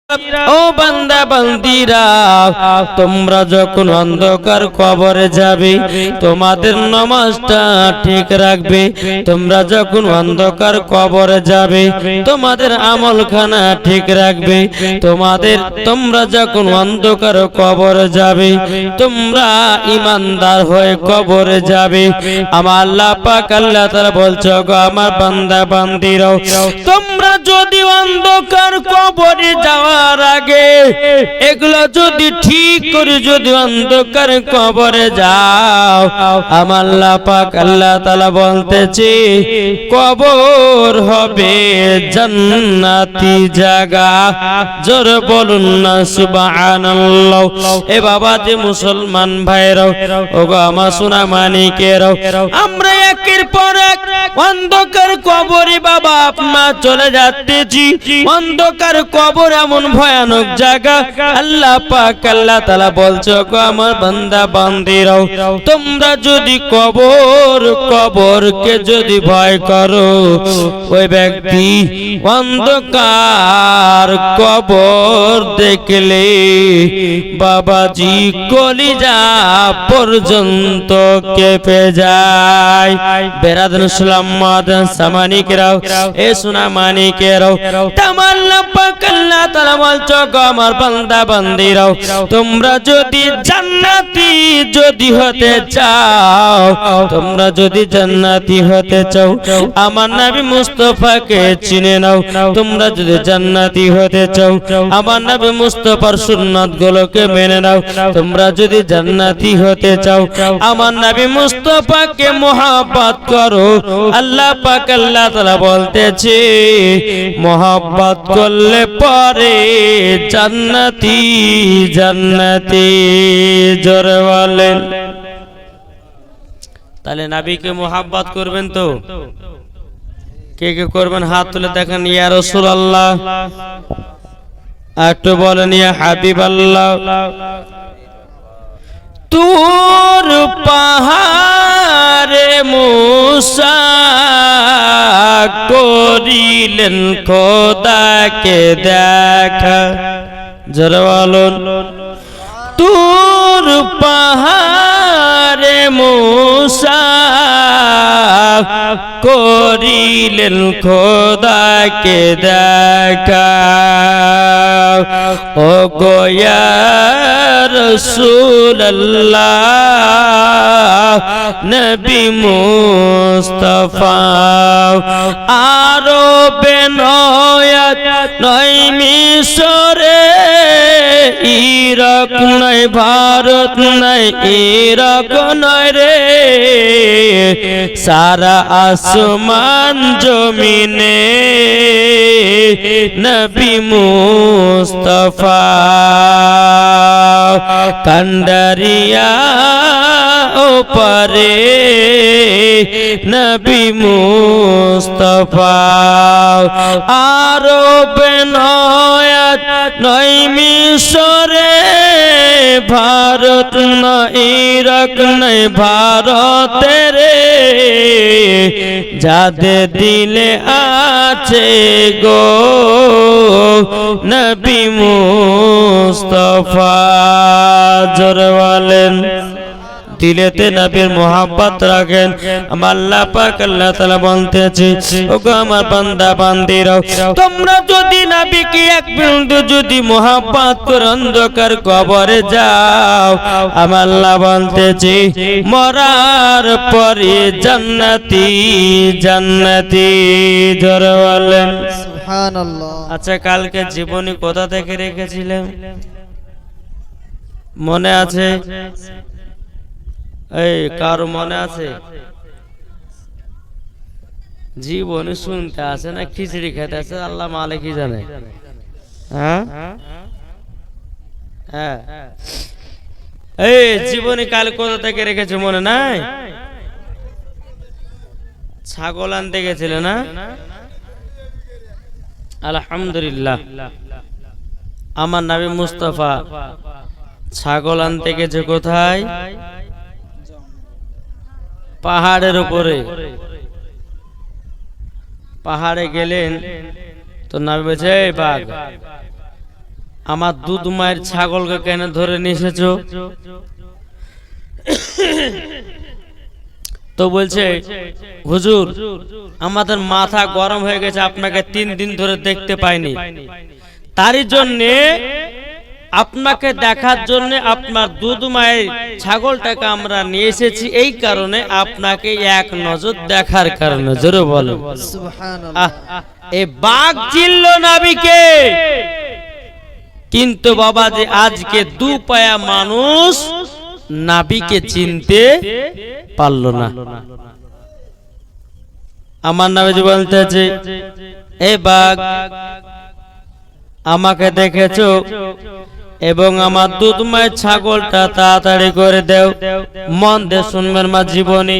ও বান্দা বান্দিরা, তোমরা যখন অন্ধকার কবরে যাবে তোমাদের নামাজটা ঠিক রাখবে। তোমরা যখন অন্ধকার কবরে যাবে তোমাদের আমলখানা ঠিক রাখবে। তোমরা যখন অন্ধকার কবরে যাবে তোমরা ইমানদার হয়ে কবরে যাবে। আমার আল্লাহ পাক আল্লাহ তাআলা বলছো, গো আমার বান্দা বান্দিরা, তোমরা যদি অন্ধকার কবরে যাওয়ার আগে এগুলো যদি ঠিক করে যদি অন্ধকার কবরে যাও, আমার আল্লাহ পাক আল্লাহ তাআলা বলতেছে কবর হবে জান্নাতি জায়গা। জোরে বলুন না সুবহানাল্লাহ। এ বাবা যে মুসলমান ভাইরাও, ওগো আমার সোনা মানিকেরাও, আমরা একের পর এক অন্ধকার কবরে বাবা আপনা চলে যাচ্তেছি। অন্ধকার কবর এমন ভয়ানক জায়গা, আল্লাহ পাক আল্লাহ তাআলা বলছো, গো আমার বান্দা বান্দিরাও, তোমরা যদি কবরকে যদি ভয় করো, ওই ব্যক্তি অন্ধকার কবর দেখলে বাবাজি কলিজা পর্যন্ত কেঁপে যায়। বেরাদান সালামাদান সামানিকেরাও, এ সোনা মানিকেরাও, আল্লাহ পাক আল্লাহ তাআলা বলছো, গো আমার বান্দা বান্দিরাও, তোমরা যদি জান্নাতি যদি হতে চাও, তোমরা যদি জান্নাতি হতে চাও, আমার নবী মুস্তাফাকে চিনে নাও। তোমরা যদি জান্নাতি হতে চাও, আমার নবী মুস্তাফার সুন্নাত গুলোকে মেনে নাও। তোমরা যদি জান্নাতি হতে চাও, আমার নবী মুস্তাফাকে মুহাব্বত করো। আল্লাহ পাক আল্লাহ তাআলা বলতেছে, মুহাব্বত করলে পরে জান্নাতি জান্নাতি। জোরে বলেন। তাহলে নবীকে মুহাব্বত করবেন তো? কে কে করবেন হাত তুলে দেখেন। ইয়া রাসূলুল্লাহ, একটু বলেন ইয়া হাবিবাল্লাহ। তুর পাহাড়ে মুসা করিলেন খোদাকে দেখা। জোরে বলুন। তুর পাহাড়ে মুসা করিলেন খোদাকে দেখা। ও গো ইয়া রাসূলুল্লাহ নবী মুস্তাফা, আরবে নয় মিশরে, ইরাক নয় ভারত নয় ইরাক নয় রে, সারা আসমান জমিনে নবী মুস্তাফা। কান্ডারিয়া ওপারে নবী মুস্তাফা, আরবে নয় মিশরে, ভারত নয় ইরাক নয় ভারতের রে, যাদের দিলে আছে গো নবী মুস্তাফা। জোরে বলেন। দিলেতে নবীর মোহাব্বত রাখেন। আমার আল্লাহ পাক আল্লাহ তাআলা বলতেছে, ওগো আমার বান্দা বান্দিরাও, তোমরা যদি নবীকে এক বিন্দু যদি মোহাব্বত করে অন্ধকার কবরে যাও, আমার আল্লাহ বলতেছে মরার পরে জান্নাতি জান্নাতি। জোরে বলেন সুবহানাল্লাহ। আচ্ছা, কালকে জীবনী কোথা থেকে রেখেছিলেন মনে আছে? এই কারো মনে আছে? জীবনে শুনতে আছে না খিচড়ি খেতে আছে, আল্লাহ মালিকই জানে। হ্যাঁ হ্যাঁ, এই জীবনী কাল কোথা থেকে রেখেছে মনে নাই? ছাগল আনতে গেছিল না? আলহামদুলিল্লাহ, আমার নবী মুস্তাফা ছাগল আনতে গেছে কোথায়? পাহাড়ের উপরে। পাহাড়ে গেলেন তো নবী বলছে, এই বাঘ আমার দুধ মায়ের ছাগলকে কেন ধরে নিয়ে এসেছো? তো বলছে হুজুর আমাদের মাথা গরম হয়ে গেছে, আপনাকে 3 দিন ধরে দেখতে পাইনি, তারই জন্য আপনাকে দেখার জন্য আপনার দুধ মায়ের ছাগলটাকে আমরা নিয়ে এসেছি, এই কারণে আপনাকে এক নজর দেখার কারণে। জোরে বলো সুবহানাল্লাহ। এই বাঘ চিনল নবীকে, কিন্তু বাবা যে আজকে 2 পায়া মানুষ নবীকে চিনতে পারল না। আমার নবীজি বলতেছে, এই বাঘ আমাকে দেখেছো এবং আমার দুধ মায়ের ছাগলটা তাড়াতাড়ি করে দাও। মন দিয়ে শুনবেন মা জীবনী,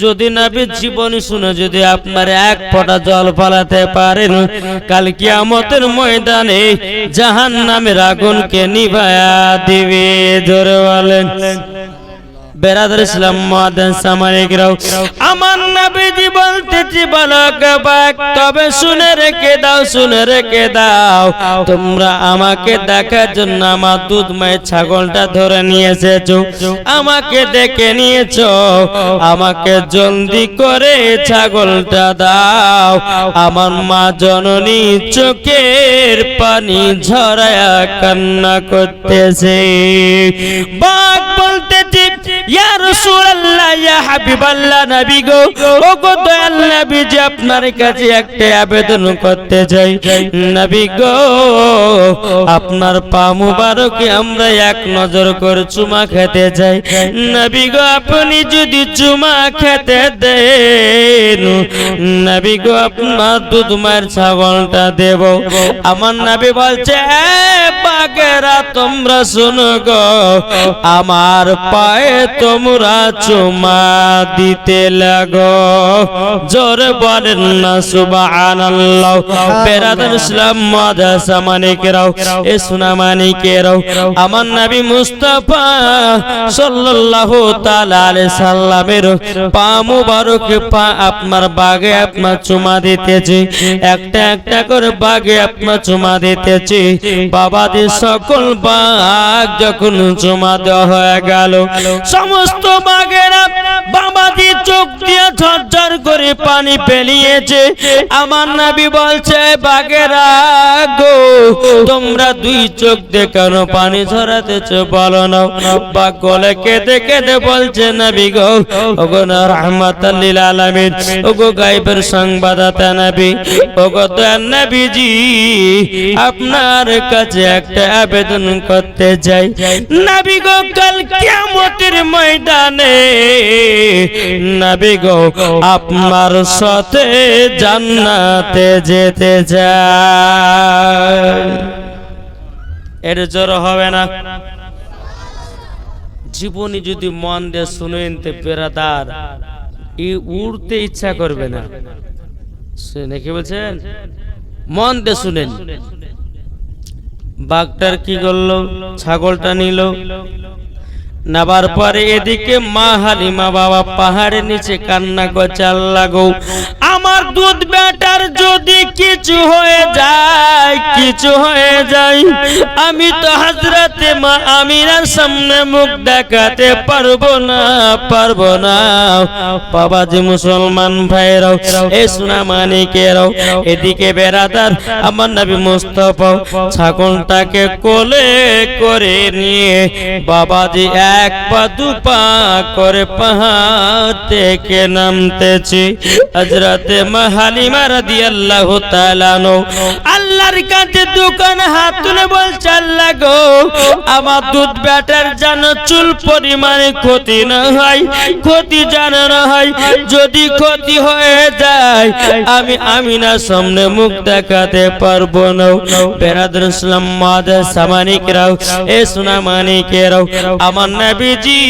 যদি নবীর জীবনী শুনে যদি আপনার 1 ফোঁটা জল ফলাতে পারেন, কাল কিয়ামতের ময়দানে জাহান্নামের আগুনকে নিভায়া দিবে। জোরে বলেন বেরাদার ইসলাম মুআদ্দিন সামানিকরাও, আমার নবীজি বলতেছি বালক বাক, তবে শুনে রেখে দাও, শুনে রেখে দাও, তোমরা আমাকে দেখার জন্য আমার দুধ মায়ের ছাগলটা ধরে নিয়ে এসেছো, আমাকে দেখে নিয়েছো, আমাকে জলদি করে ছাগলটা দাও। আমার মা জননী চোখের পানি ঝরায়া কান্না করতেছে। বাক বলতেছে, ইয়া রাসূলুল্লাহ, ইয়া হাবিবাল্লাহ, নবী গো, ও গো দয়াল নবীজি, আপনার কাছে একটা আবেদন করতে চাই। নবী গো, আপনার পা মুবারকে আমরা 1 নজর করে চুমা খেতে চাই। নবী গো, আপনি যদি চুমা খেতে দেন, নবী গো, আপনার দুধ মায়ের ছাগলটা দেব। আমার নবী বলছে, বাঘেরা তোমরা শোনো গো, আমার পায়ে তোমরা চুমা দিতে লাগো। জোরে বলেন না সুবহানাল্লাহ। বেরাদার ইসলাম মাদ্রাসা মানিকেরাও, এ সোনা মানিকেরাও, আমার নবী মুস্তাফা সাল্লাল্লাহু তাআলা আলাইহি সাল্লামের পা মুবারকে পা আপনার বাগে আপনার চুমা দিতেছি, একটা একটা করে বাগে আপনার চুমা দিতেছি। বাবাদের সকল বাঘ যখন চুমা দেওয়া হয়ে গেল, সমস্ত বাঘেরা বাবাজি চোখ দিয়ে ঝরঝর করে পানি ফেলিয়েছে। আমার নবী বলছে, বাঘেরা গো, তোমরা 2 চোখ দিয়ে কেন পানি ঝরাতেছ বলো না? বাঘ গলে কেঁদে কেঁদে বলছে, নবী গো, ওগো রাহমাতাল লিল আলামিন, ওগো গায়বের সংবাদদাতা নবী, ওগো দয়াল নবীজি, আপনার কাছে একটা আবেদন করতে চাই। নবী গো, কাল কিয়ামতের ময়দানে নবী গো, আপনার সাথে জান্নাতে যেতে চাই। এর জোর হবে না? জীবনী যদি মন দিয়ে শুনেন তে বেরাদার, এই উড়তে ইচ্ছা করবে না। শুনে কি বলছেন? মন দিয়ে শুনেন। বাঘটার কি করলো? ছাগলটা নিল, নেবার পরে এদিকে মা হালিমা বাবা পাহাড়ের নিচে কান্না করছে, আল্লাহ গো, আমার দুধ বেটার যদি কিছু হয়ে যায়, কিছু হয়ে যায়, আমি তো হযরতে মা আমিনার সামনে মুখ দেখাতে পারবো না, পারবো না। বাবাজি মুসলমান ভাইরাও, এ সোনা মানিকেরাও, এদিকে বেরাদার আমার নবী মুস্তাফা ছাগলটাকে কোলে করে নিয়ে বাবাজি 1 পা 2 পা করে পাহাড় থেকে নামতেছি। হযরতে মা হালিমা রাদিয়াল্লাহু তাআলা আল্লাহর কাছে দোকান হাত তুলে বলছে, আল্লাহ গো, আমার দুধ বেটার যেন চুল পরিমাণে ক্ষতি না হয়, ক্ষতি যেন না হয়। যদি ক্ষতি হয়ে যায়, আমি আমিনার সামনে মুখ দেখাতে পারবো না। বেরাদার ইসলাম মাদ্রাসা মানিকেরাও, এ সোনা মানিকেরাও, আমার নবীজি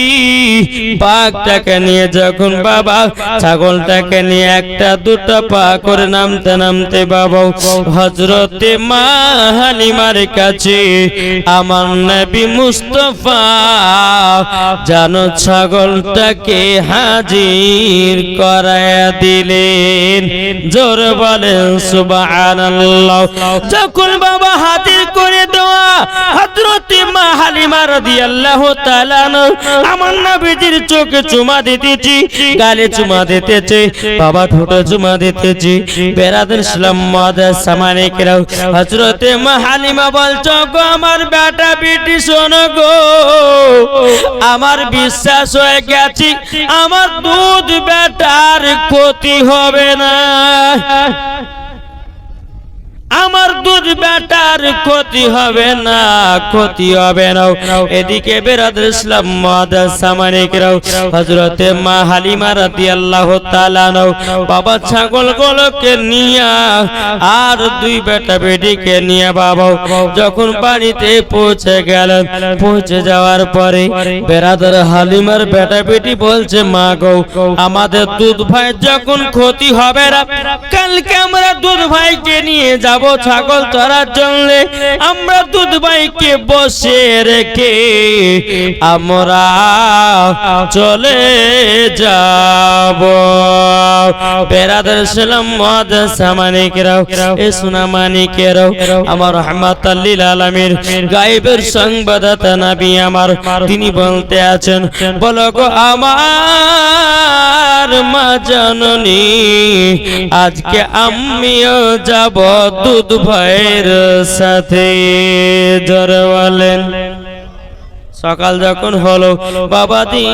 বাঘটাকে নিয়ে যখন বাবা ছাগলটাকে নিয়ে 1টা 2টা পা করে নামতে নামতে বাবা হযরতে মা হালিমার কাছে আমার নবী মুস্তাফা জানো ছাগলটাকে হাজির করায়া দিলেন। জোর বলেন সুবহানাল্লাহ। যখন বাবা হাজির করে দেওয়া হালিমা রাদিয়াল্লাহু তাআলা আমার নবীজির চোখে চুমা দিতেছি, গালে চুমা দিতেছে, বাবা ঠোঁটে চুমা দিতেছি। বেরাদার ইসলাম মুআদ্দাস সামানিকরাও, হযরতে মা হালিমা বলছো গো আমার বেটা বেটি শোনো গো, আমার বিশ্বাস হয়ে গেছে আমার দুধ বেটার ক্ষতি হবে না, আমার দুধ বেটার ক্ষতি হবে না, ক্ষতি হবে না। এদিকে বেরাদার ইসলাম মুআদ্দাস সামানিকরাও, হযরতে মা হালিমা রাদিয়াল্লাহু তাআলা বাবা ছাগলগুলোকে নিয়ে আর দুই বেটা বেটিকে নিয়ে বাবা যখন বাড়িতে পৌঁছে গেলেন, পৌঁছে যাওয়ার পরে বেরাদার হালিমার বেটা বেটি বলছে মা গো আমাদের দুধ ভাই যখন ক্ষতি হবে না, কালকে আমরা দুধ ভাইকে নিয়ে যাব ছাগল চড়ার জন্য, আমরা দুধ ভাইকে বসে রেখে আমরা চলে যাব। বেরাদার ইসলাম মুআদ্দাস সামানিকরাও, এ সোনা মানিকেরাও, আমার রাহমাতাল লিল আলামিন গায়েবের সংবাদদাতা নবী আমার তিনি বলতে আছেন, বলো গো আমার মা জননী আজকে আমিও যাব দুধ ভাইয়ের সাথে। জোরে বলেন। সকাল যখন হলো বাবাজি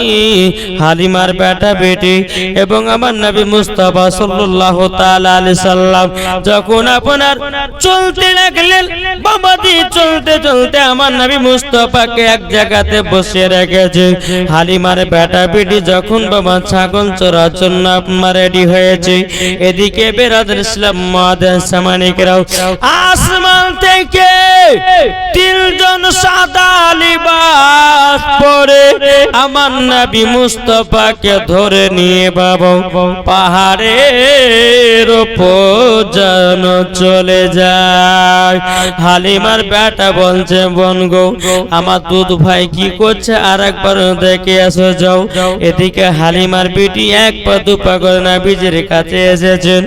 হালিমার বেটা বেটি এবং আমার নবী মুস্তাফা সাল্লাল্লাহু তাআলা আলাইহি সাল্লাম যখন আপনার চলতে লাগলেন, বাবাজি চলতে চলতে আমার নবী মুস্তাফাকে এক জায়গাতে বসে রেখেছে। হালিমার বেটা বেটি যখন বাবা ছাগল চড়ার জন্য আপনার রেডি হয়েছে, এদিকে বেরাদার ইসলাম মুআদ্দাস সামানিকরাও আসমান থেকে তিনজন সাদা লিবাস পরে আমার নবী মুস্তাফাকে ধরে নিয়ে বাবা পাহাড়ের উপর যেন চলে যায়। হালিমার বেটা বলছে বোন গো আমার দুধ ভাই কি করছে আর একবার দেখে আসো যাও। এদিকে হালিমার বেটি এক পা দু পা করে নবীজির কাছে এসেছেন,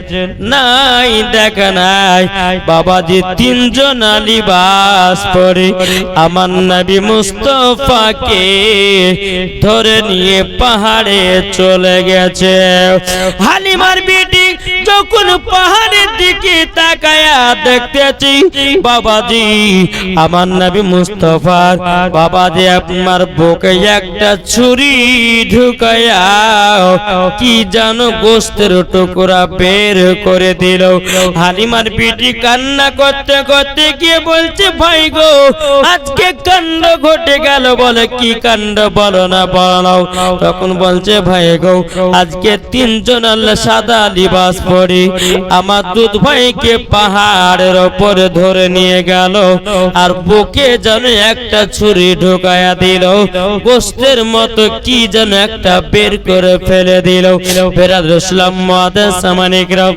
নাই দেখা নাই বাবাজি তিনজন লিবাস পরে আমার নবী মুস্তাফাকে ধরে নিয়ে পাহাড়ে চলে গেছে। হালিমার বেটি যখন পাহাড়ের দিকে তাকায়া দেখতেছি বাবাজি আমার নবী মুস্তাফার বাবাজি আপনার বুকে একটা ছুরি ঢুকায়া কি জানো গোস্তের টুকরা বের করে দিল। হালিমার বেটি কান্না করতে করতে গিয়ে বলছে ভাই গো আজকে কাণ্ড ঘটে গেল। বলে কি কাণ্ড বলো না বলো। তখন বলছে ভাই গো আজকে তিনজন সাদা লিবাস পরে আমার দুধ ভাইকে পাহাড়ের উপরে ধরে নিয়ে গেল আর বুকে যেন একটা ছুরি ঢোকায়া দিল, গোস্তের মতো কি যেন একটা বের করে ফেলে দিল। বেরাদার ইসলাম মুআদ্দাস সামানিকরাও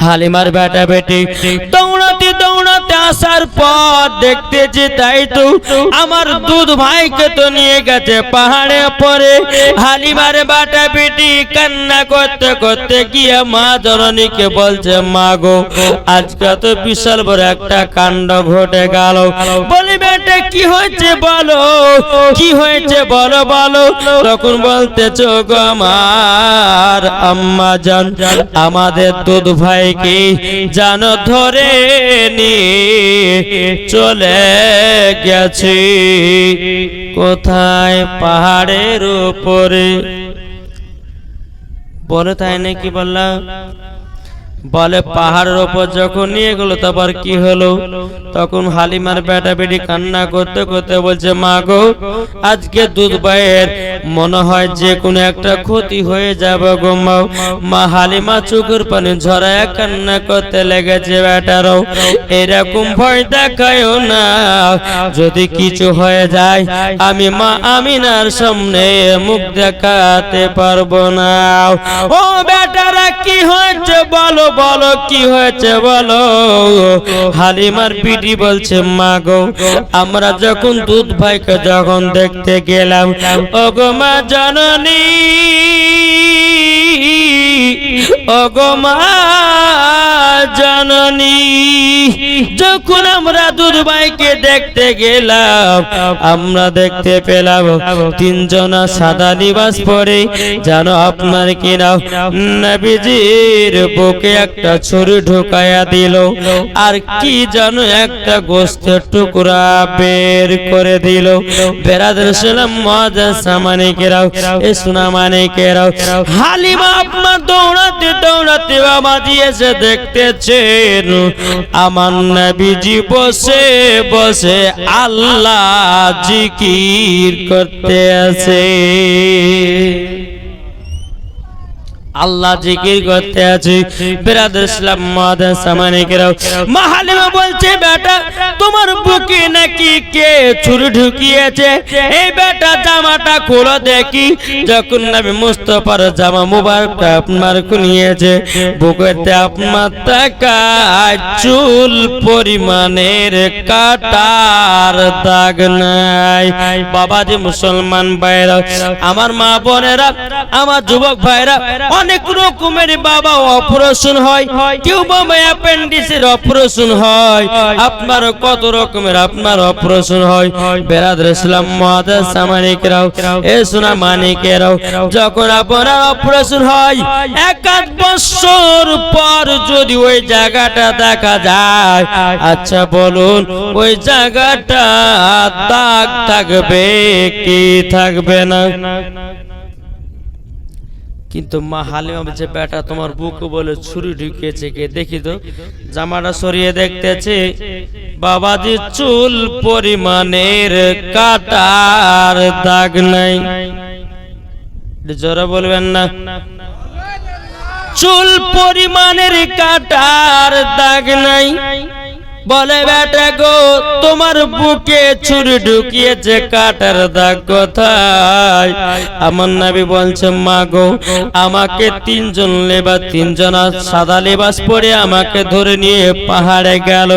হালিমার বেটা বেটি দৌড়াতে দৌড়াতে আসার পর দেখতেছি তাই তো আমার দুধ ভাইকে তো নিয়ে গেছে পাহাড়ে পরে। হালিমার বেটা বেটি কান্না করতে করতে গিয়ে মা জননীকে বলছে মা গো আজকে তো বিশাল বড় একটা কাণ্ড ঘটে গেল। বলি বেটা কি হয়েছে বলো, কি হয়েছে বলো বলো। তখন বলতেছ গো আমার আম্মা জান আমাদের দুধ ভাইকে জানো ধরে নিয়ে চলে গেছে কোথায় পাহাড়ের উপরে। বলে তাই নাকি বললাম, বলে পাহাড়ের উপর যখন নিয়ে গেল তারপর কি হলো। তখন হালিমার বেটা বেটি কান্না করতে করতে বলছে মা গো আজকে দুধ ভাইয়ের মনে হয় যে কোনো একটা ক্ষতি হয়ে যাবে গো মা। মা হালিমা চোখের পানি ঝরায় কান্না করতে লেগেছে। বেটারও এরকম ভয় দেখায়ও না, যদি কিছু হয়ে যায় আমি মা আমিনার সামনে মুখ দেখাতে পারবো না। ও বেটারা কি হয়েছে বলো বলো কি হয়েছে বলো। হালিমার বিটি বলছে মা গো আমরা যখন দুধ ভাইকে যখন দেখতে গেলাম ও গো মা জননী ওগো মা জননী, যখন আমরা দুধ ভাইকে দেখতে গেলাম, আমরা দেখতে পেলাম তিনজনা সাদা লিবাস পরে, জানো আপনার কিনা নবীজির বুকে একটা ছুরি ঢোকায়া দিল, আর কি জানো একটা গোস্তের টুকরা বের করে দিল। বেরাদর সালাম মুআজ্জাজ সামানিকেরাও, এ সোনা মানিকেরাও, হালিমা আপনার দৌড়াতে দৌড়াতে বাবাজি এসে দেখতেছেন আমার নবীজি বসে বসে আল্লাহ জিকির করতে আছে, আল্লাহ জিকির করতে আছে। বিরাদর ইসলাম মুআজ্জাজ সামানিকেরাও, মা হালিমা বলছে বেটা তোমার বুকে নাকি কে ছুরি ঢুকিয়েছে, এই বেটা জামাটা খোলো দেখি। যখন নবী মুস্তাফার জামা মুবারকটা আপনার খুলিয়েছে, বুকেতে আপনার তাকায় চুল পরিমাণের কাটার দাগ নাই। বাবাজি মুসলমান ভাইরা, আমার মা বোনেরা, আমার যুবক ভাইরা, অনেক রকমের বাবা অপারেশন হয়, কেউ বাবা অ্যাপেন্ডিক্সের অপারেশন হয়, আপনার কত রকমের আপনার অপারেশন হয়। বেরাদর ইসলাম মুআজ্জাজ সামানিকেরাও, এ সোনা মানিকেরাও, যখন আপনার অপারেশন হয় 1 বছর পর যদি ওই জায়গাটা দেখা যায়, আচ্ছা বলুন ওই জায়গাটা দাগ থাকবে কি থাকবে না? কিন্তু মা হালিমা বলছে বেটা তোমার বুকে বলে ছুরি ঢুকিয়েছে কে, দেখি তো। জামাটা সরিয়ে দেখতেছে বাবাজি চুল পরিমাণের কাটার দাগ নাই। জোরে বলবেন না, চুল পরিমাণের কাটার দাগ নাই। বলে বেটা গো তোমার বুকে ছুরি ঢুকিয়েছে, কাটার দাগ কোথায়? আমার নবী বলছে মা গো আমাকে তিনজনা সাদা লেবাস পরে আমাকে ধরে নিয়ে পাহাড়ে গেল।